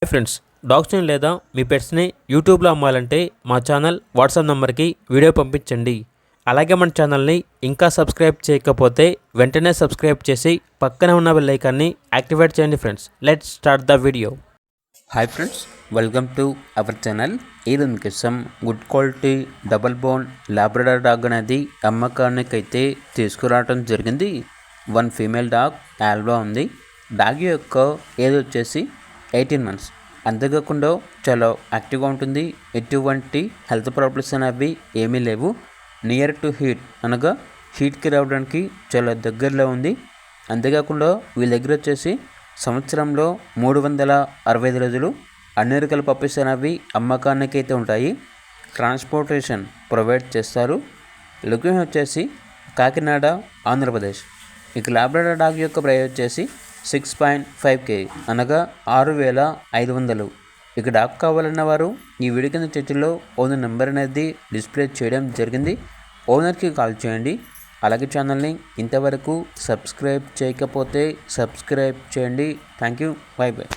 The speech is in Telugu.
హాయ్ ఫ్రెండ్స్, డాగ్స్ని లేదా మీ పెట్స్ని యూట్యూబ్లో అమ్మాలంటే మా ఛానల్ వాట్సాప్ నెంబర్కి వీడియో పంపించండి. అలాగే మన ఛానల్ని ఇంకా సబ్స్క్రైబ్ చేయకపోతే వెంటనే సబ్స్క్రైబ్ చేసి పక్కనే ఉన్న బెల్ ఐకాన్ని యాక్టివేట్ చేయండి. Friends, let's start the video. Hi friends, welcome to our channel. ఈరోజు మీకోసం good quality double bone Labrador dog అనేది అమ్మకానికి అయితే తీసుకురావడం జరిగింది. వన్ ఫీమేల్ డాగ్ ఆల్వా ఉంది. డాగ్ యొక్క ఏజ్ వచ్చేసి 18 months. అంతేకాకుండా చాలా యాక్టివ్గా ఉంటుంది. ఎటువంటి హెల్త్ ప్రాబ్లమ్స్ అనేవి ఏమీ లేవు. నియర్ టు హీట్ అనగా హీట్కి రావడానికి చాలా దగ్గరలో ఉంది. అంతేకాకుండా వీళ్ళ దగ్గర వచ్చేసి సంవత్సరంలో 365 రోజులు అన్ని రకాల పప్పీస్ అనేవి అమ్మకానికి అయితే ఉంటాయి. ట్రాన్స్పోర్టేషన్ ప్రొవైడ్ చేస్తారు. లొకేషన్ వచ్చేసి కాకినాడ, ఆంధ్రప్రదేశ్. ఇక లాబ్రడార్ డాగ్ యొక్క ప్రైస్ వచ్చేసి 6.5K అనగా 6,500. ఇక డాగ్ కావాలన్న వారు ఈ వీడియో కింద చర్చలో ఓనర్ నెంబర్ అనేది డిస్ప్లే చేయడం జరిగింది. ఓనర్కి కాల్ చేయండి. అలాగే ఛానల్ని ఇంతవరకు సబ్స్క్రైబ్ చేయకపోతే సబ్స్క్రైబ్ చేయండి. Thank you. By by.